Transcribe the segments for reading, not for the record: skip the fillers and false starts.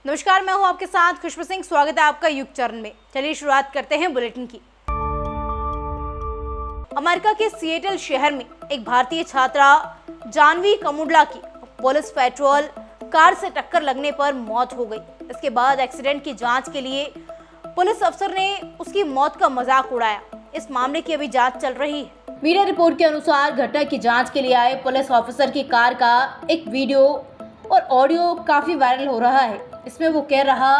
नमस्कार, मैं हूं आपके साथ खुशबू सिंह। स्वागत है आपका युग चरण में। चलिए शुरुआत करते हैं बुलेटिन की। अमेरिका के सिएटल शहर में एक भारतीय छात्रा जानवी कमुडला की पुलिस पेट्रोल कार से टक्कर लगने पर मौत हो गई। इसके बाद एक्सीडेंट की जांच के लिए पुलिस अफसर ने उसकी मौत का मजाक उड़ाया। इस मामले की अभी जांच चल रही है। मीडिया रिपोर्ट के अनुसार घटना की जांच के लिए आए पुलिस ऑफिसर की कार का एक वीडियो और ऑडियो काफी वायरल हो रहा है। इसमें वो कह रहा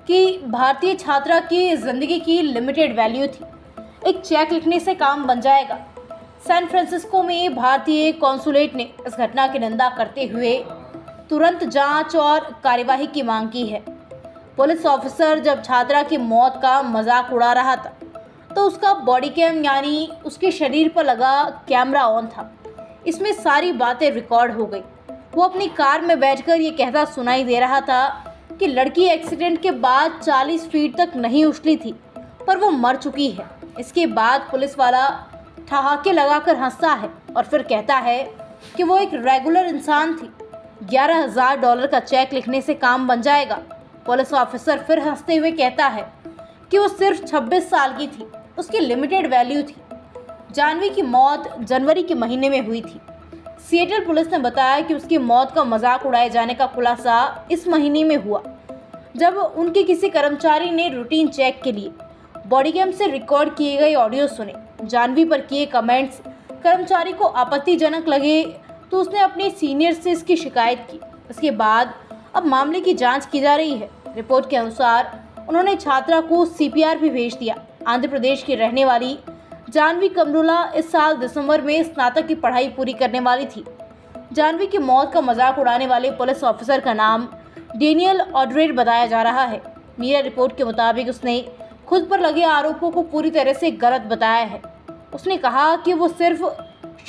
कि भारतीय छात्रा की जिंदगी की लिमिटेड वैल्यू थी, एक चेक लिखने से काम बन जाएगा। सैन फ्रांसिस्को में भारतीय कॉन्सुलेट ने इस घटना की निंदा करते हुए तुरंत जांच और कार्यवाही की मांग की है। पुलिस ऑफिसर जब छात्रा की मौत का मजाक उड़ा रहा था तो उसका बॉडी कैम यानी उसके शरीर पर लगा कैमरा ऑन था। इसमें सारी बातें रिकॉर्ड हो गई। वो अपनी कार में बैठकर ये कहता सुनाई दे रहा था कि लड़की एक्सीडेंट के बाद 40 फीट तक नहीं उछली थी, पर वो मर चुकी है। इसके बाद पुलिस वाला ठहाके लगाकर हंसता है और फिर कहता है कि वो एक रेगुलर इंसान थी, $11,000 का चेक लिखने से काम बन जाएगा। पुलिस ऑफिसर फिर हंसते हुए कहता है कि वो सिर्फ 26 साल की थी, उसकी लिमिटेड वैल्यू थी। जानवी की मौत जनवरी के महीने में हुई थी। सिएटल पुलिस ने बताया कि उसकी मौत का मजाक उड़ाए जाने का खुलासा इस महीने में हुआ, जब उनके किसी कर्मचारी ने रूटीन चेक के लिए बॉडी कैम से रिकॉर्ड किए गए ऑडियो सुने। जानवी पर किए कमेंट्स कर्मचारी को आपत्तिजनक लगे तो उसने अपने सीनियर से इसकी शिकायत की। इसके बाद अब मामले की जांच की जा रही है। रिपोर्ट के अनुसार उन्होंने छात्रा को CPR भी भेज दिया। आंध्र प्रदेश की रहने वाली जानवी कमुडला इस साल दिसंबर में स्नातक की पढ़ाई पूरी करने वाली थी। जानवी की मौत का मजाक उड़ाने वाले पुलिस ऑफिसर का नाम डेनियल ऑड्रेड बताया जा रहा है। मीडिया रिपोर्ट के मुताबिक उसने खुद पर लगे आरोपों को पूरी तरह से गलत बताया है। उसने कहा कि वो सिर्फ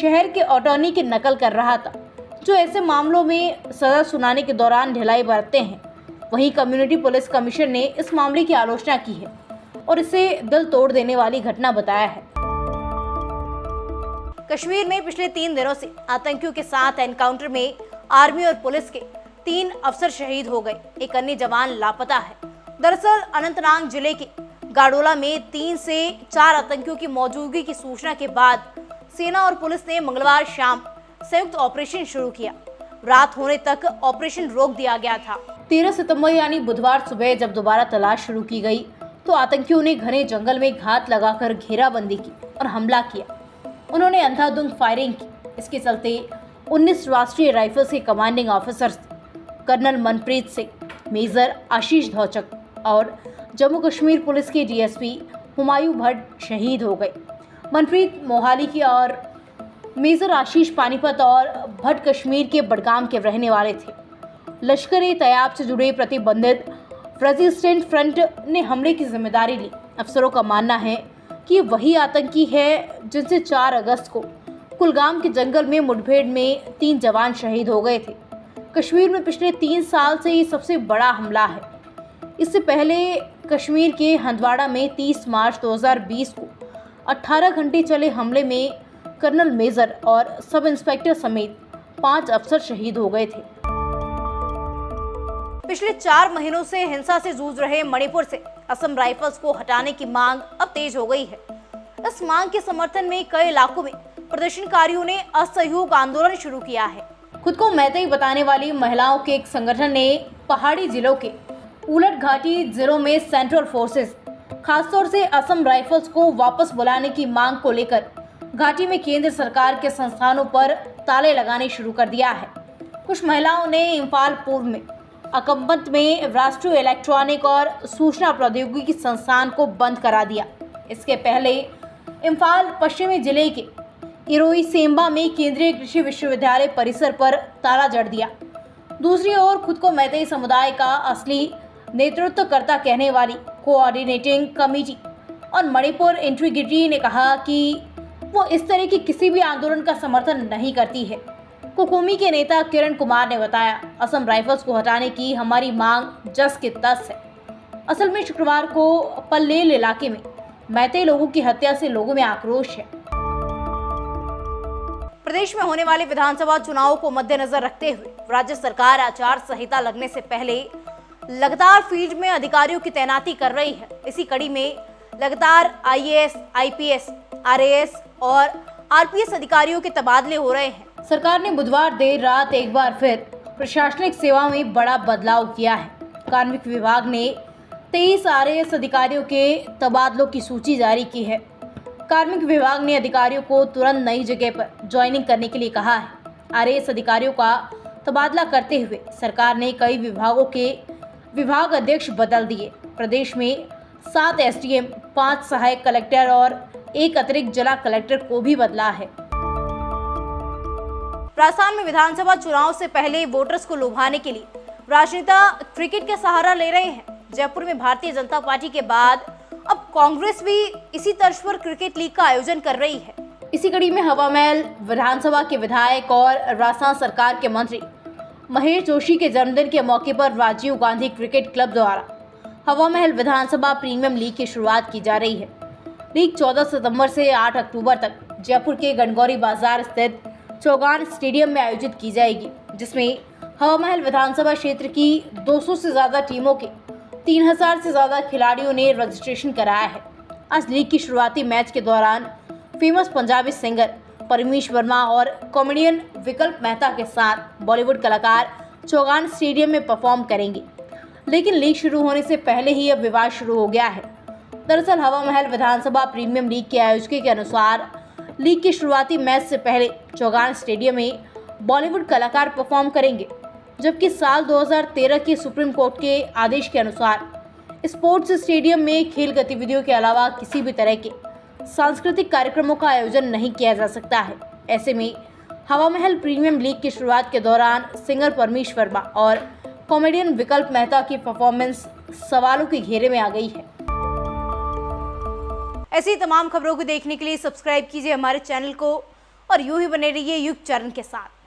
शहर के अटॉर्नी की नकल कर रहा था, जो ऐसे मामलों में सज़ा सुनाने के दौरान ढिलाई बरतते हैं। वहीं कम्युनिटी पुलिस कमिश्नर ने इस मामले की आलोचना की है और इसे दिल तोड़ देने वाली घटना बताया है। कश्मीर में पिछले 3 दिनों से आतंकियों के साथ एनकाउंटर में आर्मी और पुलिस के 3 अफसर शहीद हो गए। एक अन्य जवान लापता है। दरअसल अनंतनाग जिले के गाडोला में 3 से 4 आतंकियों की मौजूदगी की सूचना के बाद सेना और पुलिस ने मंगलवार शाम संयुक्त ऑपरेशन शुरू किया। रात होने तक ऑपरेशन रोक दिया गया था। 13 सितंबर यानी बुधवार सुबह जब दोबारा तलाश शुरू की गई तो आतंकियों ने घने जंगल में घात लगाकर घेराबंदी की और हमला किया। उन्होंने अंधाधुंध फायरिंग की। इसके चलते 19 राष्ट्रीय राइफल्स के commanding officers colonel Manpreet Singh, major Ashish Dhonchak और जम्मू कश्मीर पुलिस के DSP हुमायूं भट्ट शहीद हो गए। मनप्रीत मोहाली की और मेजर आशीष पानीपत और भट्ट कश्मीर के बडगाम के रहने वाले थे। लश्कर-ए-तैयब से जुड़े प्रतिबंधित रेजिस्टेंट फ्रंट ने हमले की जिम्मेदारी ली। अफसरों का मानना है कि वही आतंकी है जिनसे 4 अगस्त को कुलगाम के जंगल में मुठभेड़ में 3 जवान शहीद हो गए थे। कश्मीर में पिछले 3 साल से ये सबसे बड़ा हमला है। इससे पहले कश्मीर के हंदवाड़ा में 30 मार्च 2020 को 18 घंटे चले हमले में कर्नल मेजर और सब इंस्पेक्टर समेत 5 अफसर शहीद हो गए थे। पिछले 4 महीनों से हिंसा से जूझ रहे मणिपुर से असम राइफल्स को हटाने की मांग अब तेज हो गई है। इस मांग के समर्थन में कई इलाकों में प्रदर्शनकारियों ने असहयोग आंदोलन शुरू किया है। खुद को मैतेई बताने वाली महिलाओं के एक संगठन ने पहाड़ी जिलों के उलट घाटी जिलों में सेंट्रल फोर्सेस, खासतौर से असम राइफल्स को वापस बुलाने की मांग को लेकर घाटी में केंद्र सरकार के संस्थानों पर ताले लगाने शुरू कर दिया है। कुछ महिलाओं ने इम्फाल पूर्व में अकम्पत में राष्ट्रीय इलेक्ट्रॉनिक और सूचना प्रौद्योगिकी संस्थान को बंद करा दिया। इसके पहले इम्फाल पश्चिमी जिले के इरोई सेम्बा में केंद्रीय कृषि विश्वविद्यालय परिसर पर ताला जड़ दिया। दूसरी ओर खुद को मैतेई समुदाय का असली नेतृत्वकर्ता कहने वाली कोऑर्डिनेटिंग कमेटी और मणिपुर इंटीग्रिटी ने कहा कि वो इस तरह की किसी भी आंदोलन का समर्थन नहीं करती है। कुकुमी के नेता किरण कुमार ने बताया, असम राइफल्स को हटाने की हमारी मांग जस के तस है। असल में शुक्रवार को पल्लेल इलाके में मैतेई लोगों की हत्या से लोगों में आक्रोश है। प्रदेश में होने वाले विधानसभा चुनावों को मद्देनजर रखते हुए राज्य सरकार आचार संहिता लगने से पहले लगातार फील्ड में अधिकारियों की तैनाती कर रही है। इसी कड़ी में लगातार आईएएस, आईपीएस, आरएएस और आरपीएस अधिकारियों के तबादले हो रहे हैं। सरकार ने बुधवार देर रात एक बार फिर प्रशासनिक सेवा में बड़ा बदलाव किया है। कार्मिक विभाग ने 23 आरएएस अधिकारियों के तबादलों की सूची जारी की है। कार्मिक विभाग ने अधिकारियों को तुरंत नई जगह पर ज्वाइनिंग करने के लिए कहा है। आरएएस अधिकारियों का तबादला करते हुए सरकार ने कई विभागों के विभाग अध्यक्ष बदल दिए। प्रदेश में 7 एसडीएम, 5 सहायक कलेक्टर और 1 अतिरिक्त जिला कलेक्टर को भी बदला है। राजस्थान में विधानसभा चुनाव से पहले वोटर्स को लुभाने के लिए राजनेता क्रिकेट का सहारा ले रहे हैं। जयपुर में भारतीय जनता पार्टी के बाद अब कांग्रेस भी इसी तर्ज पर क्रिकेट लीग का आयोजन कर रही है। इसी कड़ी में हवा महल विधानसभा के विधायक और राजस्थान सरकार के मंत्री महेश जोशी के जन्मदिन के मौके पर राजीव गांधी क्रिकेट क्लब द्वारा हवा महल विधानसभा प्रीमियम लीग की शुरुआत की जा रही है। लीग 14 सितंबर से 8 अक्टूबर तक जयपुर के गणगौरी बाजार स्थित चौगान स्टेडियम में आयोजित की जाएगी, जिसमें हवा महल विधानसभा क्षेत्र की 200 से ज़्यादा टीमों के 3000 से ज़्यादा खिलाड़ियों ने रजिस्ट्रेशन कराया है। आज लीग की शुरुआती मैच के दौरान फेमस पंजाबी सिंगर परमीश वर्मा और कॉमेडियन विकल्प मेहता के साथ बॉलीवुड कलाकार चौगान स्टेडियम में परफॉर्म करेंगे। लेकिन लीग शुरू होने से पहले ही अब विवाद शुरू हो गया है। दरअसल हवा महल विधानसभा प्रीमियम लीग के आयोजक के अनुसार लीग के शुरुआती मैच से पहले चौगान स्टेडियम में बॉलीवुड कलाकार परफॉर्म करेंगे, जबकि साल 2013 के सुप्रीम कोर्ट के आदेश के अनुसार स्पोर्ट्स स्टेडियम में खेल गतिविधियों के अलावा किसी भी तरह के सांस्कृतिक कार्यक्रमों का आयोजन नहीं किया जा सकता है। ऐसे में हवा महल प्रीमियम लीग की शुरुआत के दौरान सिंगर परमीश वर्मा और कॉमेडियन विकल्प मेहता की परफॉर्मेंस सवालों के घेरे में आ गई है। ऐसी तमाम खबरों को देखने के लिए सब्सक्राइब कीजिए हमारे चैनल को और यूं ही बने रहिए युग चरण के साथ।